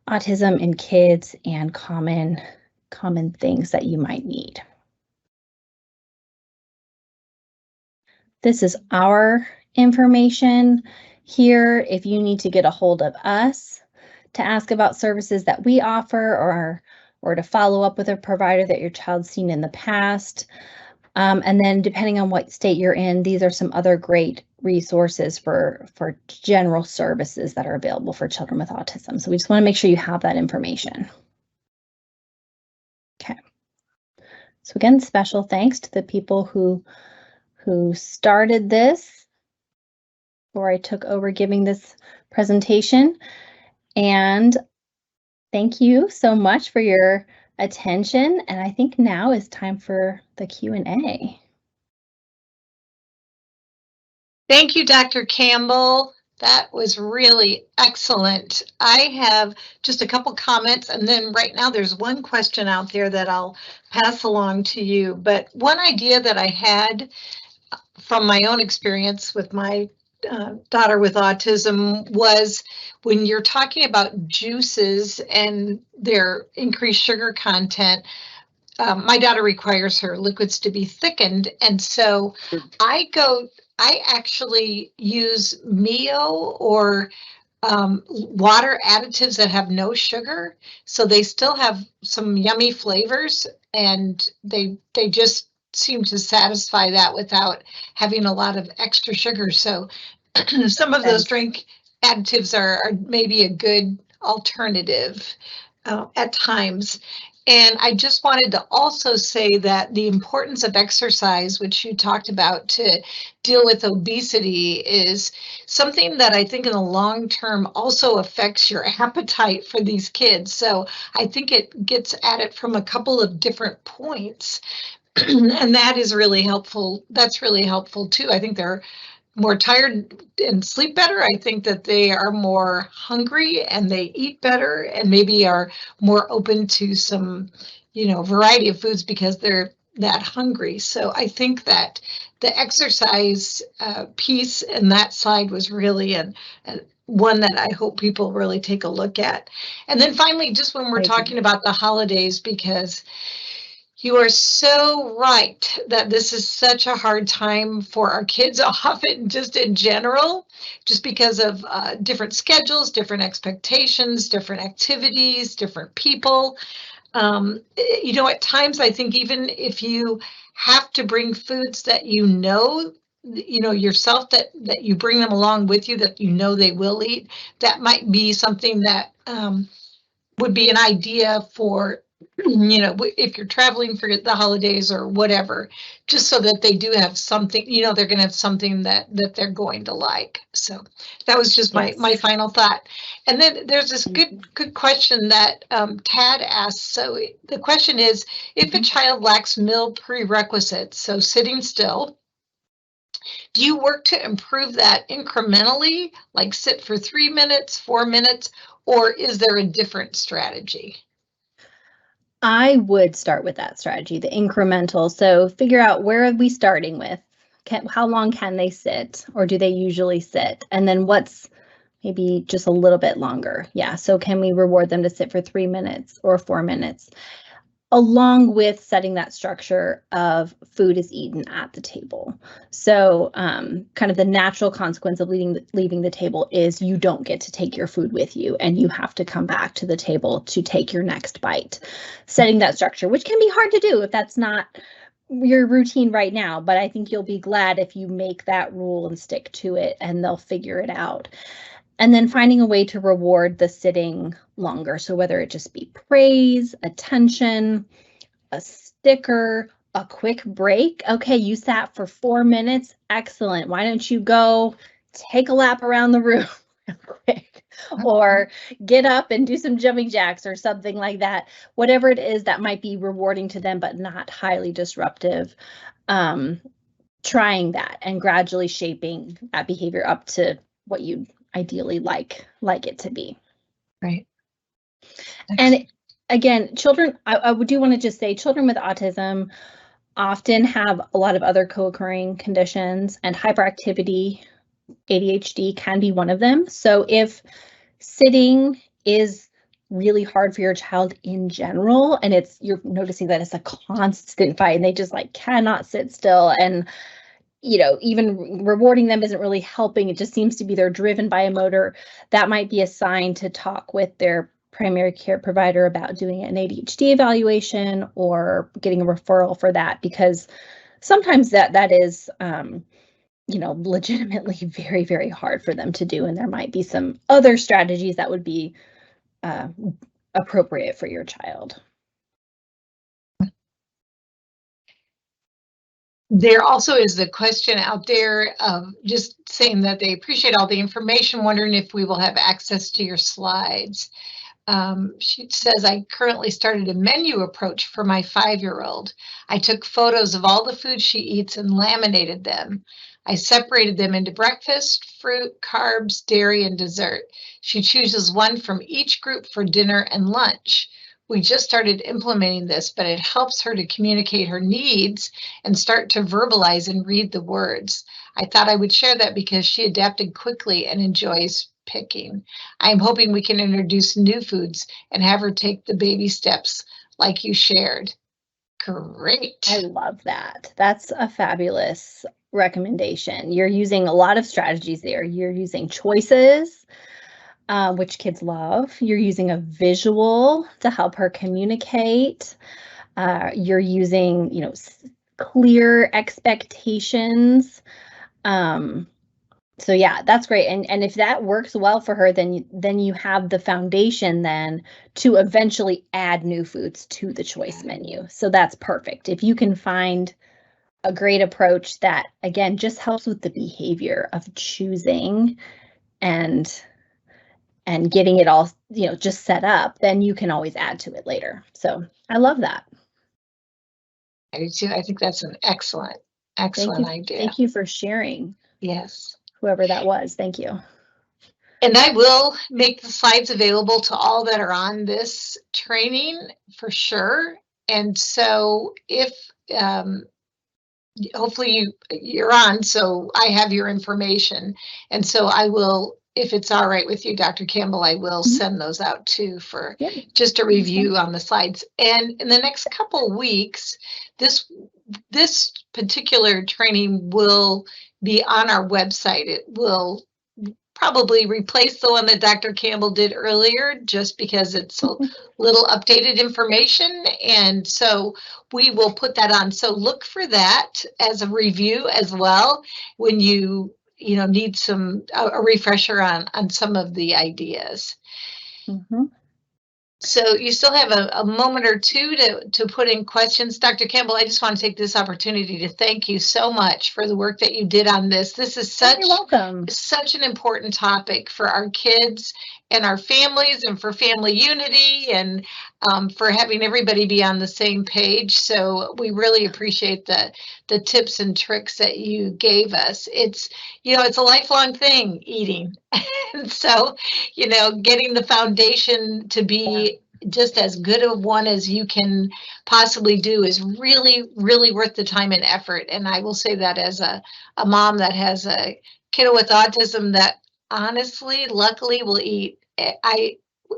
autism in kids and common things that you might need. This is our information here. If you need to get a hold of us to ask about services that we offer or to follow up with a provider that your child's seen in the past. And then depending on what state you're in, these are some other great resources for general services that are available for children with autism. So we just want to make sure you have that information. Okay. So again, special thanks to the people who started this before I took over giving this presentation. And thank you so much for your attention. And I think now is time for the Q&A. Thank you, Dr. Campbell. That was really excellent. I have just a couple comments, and then right now there's one question out there that I'll pass along to you. But one idea that I had from my own experience with my daughter with autism was when you're talking about juices and their increased sugar content, my daughter requires her liquids to be thickened. And so I actually use Mio or water additives that have no sugar. So they still have some yummy flavors, and they just seem to satisfy that without having a lot of extra sugar. So some of those drink additives are maybe a good alternative at times. And I just wanted to also say that the importance of exercise, which you talked about to deal with obesity, is something that I think in the long term also affects your appetite for these kids. So I think it gets at it from a couple of different points. And that is really helpful. That's really helpful too. I think they're more tired and sleep better. I think that they are more hungry and they eat better and maybe are more open to some, variety of foods because they're that hungry. So I think that the exercise piece and that side was really an one that I hope people really take a look at. And then finally, just when we're talking about the holidays, because you are so right that this is such a hard time for our kids, often just in general, just because of different schedules, different expectations, different activities, different people. At times I think even if you have to bring foods that yourself, that you bring them along with you, that they will eat, that might be something that would be an idea for if you're traveling for the holidays or whatever, just so that they do have something, they're going to have something that they're going to like. So that was just my final thought. And then there's this good question that Tad asked. So the question is, if a child lacks meal prerequisites, so sitting still, do you work to improve that incrementally, like sit for 3 minutes, 4 minutes, or is there a different strategy? I would start with that strategy, the incremental. So figure out, where are we starting with? How long can they sit, or do they usually sit? And then what's maybe just a little bit longer? Yeah, so can we reward them to sit for 3 minutes or 4 minutes? Along with setting that structure of food is eaten at the table. So kind of the natural consequence of leaving the table is you don't get to take your food with you, and you have to come back to the table to take your next bite. Setting that structure, which can be hard to do if that's not your routine right now, but I think you'll be glad if you make that rule and stick to it, and they'll figure it out. And then finding a way to reward the sitting longer. So whether it just be praise, attention, a sticker, a quick break. Okay, you sat for 4 minutes. Excellent. Why don't you go take a lap around the room real quick, or get up and do some jumping jacks or something like that. Whatever it is that might be rewarding to them, but not highly disruptive. Trying that and gradually shaping that behavior up to what you ideally like it to be. Right. And again, children, I do want to just say, children with autism often have a lot of other co-occurring conditions, and hyperactivity, ADHD can be one of them. So if sitting is really hard for your child in general, and you're noticing that it's a constant fight and they just cannot sit still, and even rewarding them isn't really helping, it just seems to be they're driven by a motor, that might be a sign to talk with their primary care provider about doing an ADHD evaluation or getting a referral for that, because sometimes that is legitimately very, very hard for them to do, and there might be some other strategies that would be appropriate for your child. There also is the question out there of just saying that they appreciate all the information, wondering if we will have access to your slides. She says, I currently started a menu approach for my 5-year-old. I took photos of all the food she eats and laminated them. I separated them into breakfast, fruit, carbs, dairy, and dessert. She chooses one from each group for dinner and lunch. We just started implementing this, but it helps her to communicate her needs and start to verbalize and read the words. I thought I would share that because she adapted quickly and enjoys picking. I'm hoping we can introduce new foods and have her take the baby steps like you shared. Great. I love that. That's a fabulous recommendation. You're using a lot of strategies there. You're using choices, which kids love. You're using a visual to help her communicate. You're using, clear expectations. So yeah, that's great. And if that works well for her, then you have the foundation then to eventually add new foods to the choice menu. So that's perfect. If you can find a great approach that, again, just helps with the behavior of choosing and getting it all, just set up, then you can always add to it later. So I love that. I do too. I think that's an excellent idea. Thank you for sharing. Yes. Whoever that was, thank you. And I will make the slides available to all that are on this training for sure. And so if hopefully you're on, so I have your information. And so I will, if it's all right with you, Dr. Campbell, I will send those out too for just a review on the slides. And in the next couple weeks, this particular training will be on our website. It will probably replace the one that Dr. Campbell did earlier, just because it's a little updated information. And so we will put that on. So look for that as a review as well when you need a refresher on some of the ideas. Mm-hmm. So you still have a moment or two to put in questions. Dr. Campbell, I just want to take this opportunity to thank you so much for the work that you did on this. This is such an important topic for our kids and our families, and for family unity, and for having everybody be on the same page. So we really appreciate the tips and tricks that you gave us. It's a lifelong thing, eating. And so, getting the foundation to be just as good of one as you can possibly do is really, really worth the time and effort. And I will say that as a mom that has a kiddo with autism that honestly, luckily will I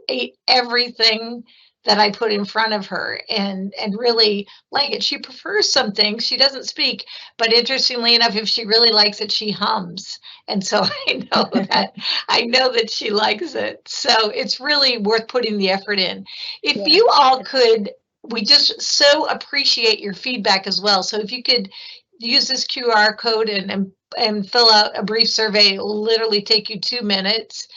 ate everything that I put in front of her and really like it. She prefers some things. She doesn't speak, but interestingly enough, if she really likes it, she hums. And so I know that she likes it. So it's really worth putting the effort in. If you all could, we just so appreciate your feedback as well. So if you could use this QR code and fill out a brief survey, it will literally take you 2 minutes.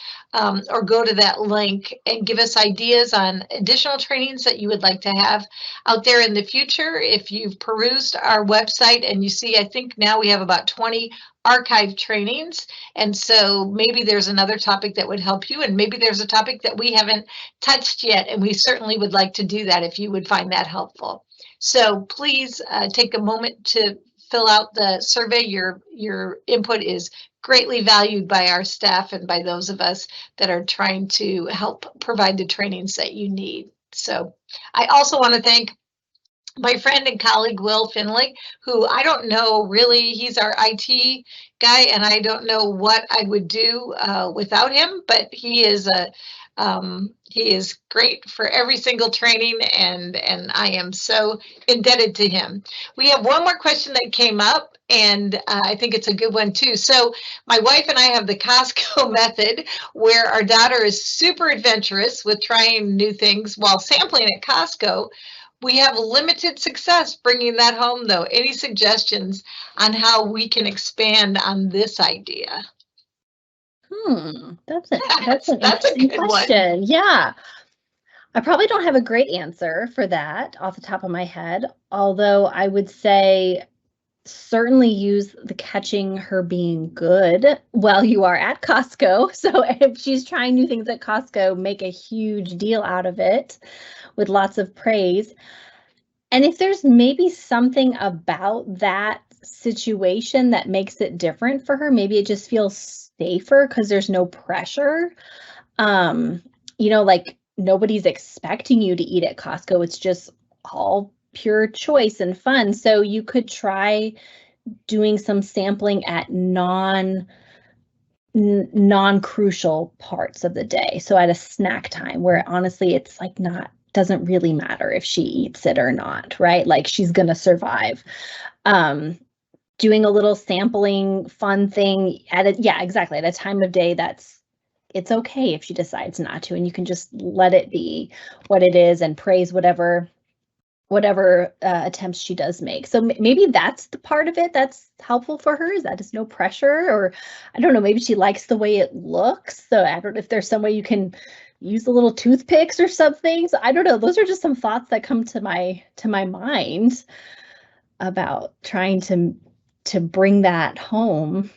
Or go to that link and give us ideas on additional trainings that you would like to have out there in the future. If you've perused our website and you see, I think now we have about 20 archive trainings. And so maybe there's another topic that would help you, and maybe there's a topic that we haven't touched yet, and we certainly would like to do that if you would find that helpful. So please take a moment to fill out the survey. Your input is greatly valued by our staff and by those of us that are trying to help provide the trainings that you need. So I also want to thank my friend and colleague, Will Finley, who I don't know really, he's our IT guy, and I don't know what I would do without him, but he is great for every single training, and I am so indebted to him. We have one more question that came up, and I think it's a good one too. So my wife and I have the Costco method, where our daughter is super adventurous with trying new things while sampling at Costco. We have limited success bringing that home, though. Any suggestions on how we can expand on this idea? That's an interesting question. Yeah. I probably don't have a great answer for that off the top of my head, although I would say certainly use the catching her being good while you are at Costco. So if she's trying new things at Costco, make a huge deal out of it with lots of praise. And if there's maybe something about that situation that makes it different for her, maybe it just feels safer because there's no pressure. Like nobody's expecting you to eat at Costco. It's just all pure choice and fun. So you could try doing some sampling at non-crucial parts of the day. So at a snack time where honestly it's like doesn't really matter if she eats it or not, right? Like she's going to survive. Doing a little sampling fun thing at a time of day it's okay if she decides not to, and you can just let it be what it is and praise whatever whatever attempts she does make. So maybe that's the part of it that's helpful for her, is that it's no pressure, or I don't know, maybe she likes the way it looks. So I don't know if there's some way you can use the little toothpicks or something. So I don't know. Those are just some thoughts that come to my mind about trying to bring that home.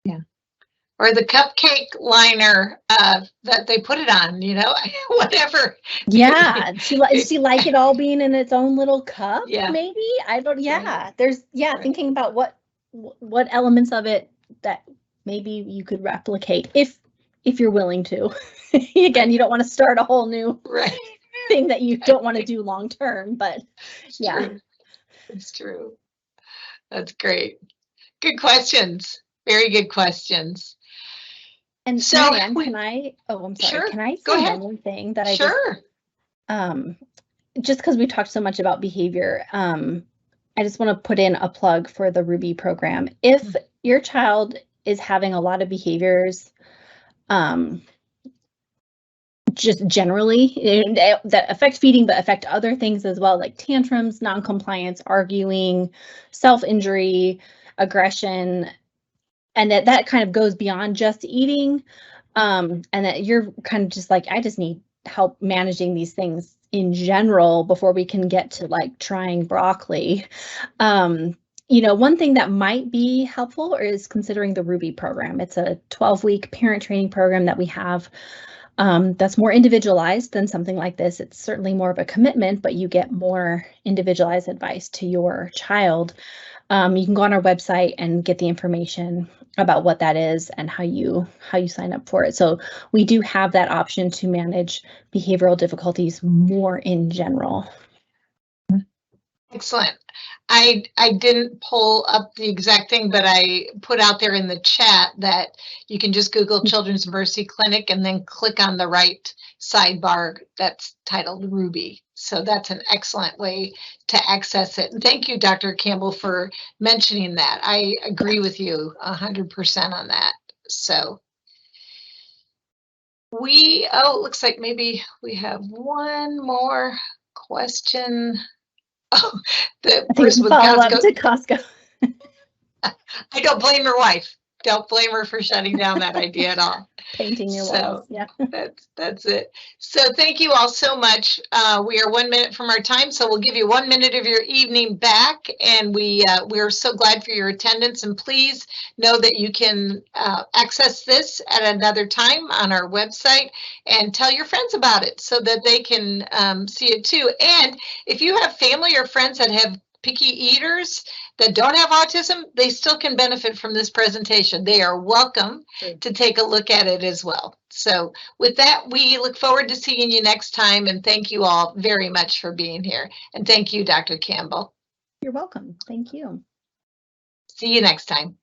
Yeah. Or the cupcake liner that they put it on, whatever. Yeah. Does she like it all being in its own little cup? Yeah. Maybe. I don't. Yeah. Right. There's Right. thinking about what elements of it that maybe you could replicate if you're willing to. Again, you don't want to start a whole new Right. thing that you don't want to do long term, but It's yeah. true. It's true. That's great. Good questions. Very good questions. And So Marianne, can I? Oh, I'm sorry. Sure. Can I Go say ahead. one more thing that I Sure. just because we talked so much about behavior, I just want to put in a plug for the Ruby program. If your child is having a lot of behaviors, just generally that affect feeding, but affect other things as well, like tantrums, non-compliance, arguing, self-injury, aggression, and that kind of goes beyond just eating, and that you're kind of just like, I just need help managing these things in general before we can get to like trying broccoli. One thing that might be helpful is considering the Ruby program. It's a 12-week parent training program that we have, that's more individualized than something like this. It's certainly more of a commitment, but you get more individualized advice to your child. You can go on our website and get the information about what that is and how you sign up for it. So we do have that option to manage behavioral difficulties more in general. Excellent. I didn't pull up the exact thing, but I put out there in the chat that you can just Google Children's Mercy Clinic and then click on the right sidebar that's titled Ruby. So that's an excellent way to access it. And thank you, Dr. Campbell, for mentioning that. I agree with you 100% on that. So it looks like maybe we have one more question. Oh, the person with follow up Costco. to Costco. I don't blame your wife. Don't blame her for shutting down that idea at all. Painting your walls. Yeah. That's it. So thank you all so much. We are 1 minute from our time, so we'll give you 1 minute of your evening back. And we're so glad for your attendance. And please know that you can access this at another time on our website and tell your friends about it so that they can see it too. And if you have family or friends that have picky eaters that don't have autism, they still can benefit from this presentation. They are welcome to take a look at it as well. So with that, we look forward to seeing you next time, and thank you all very much for being here. And thank you, Dr. Campbell. You're welcome. Thank you. See you next time.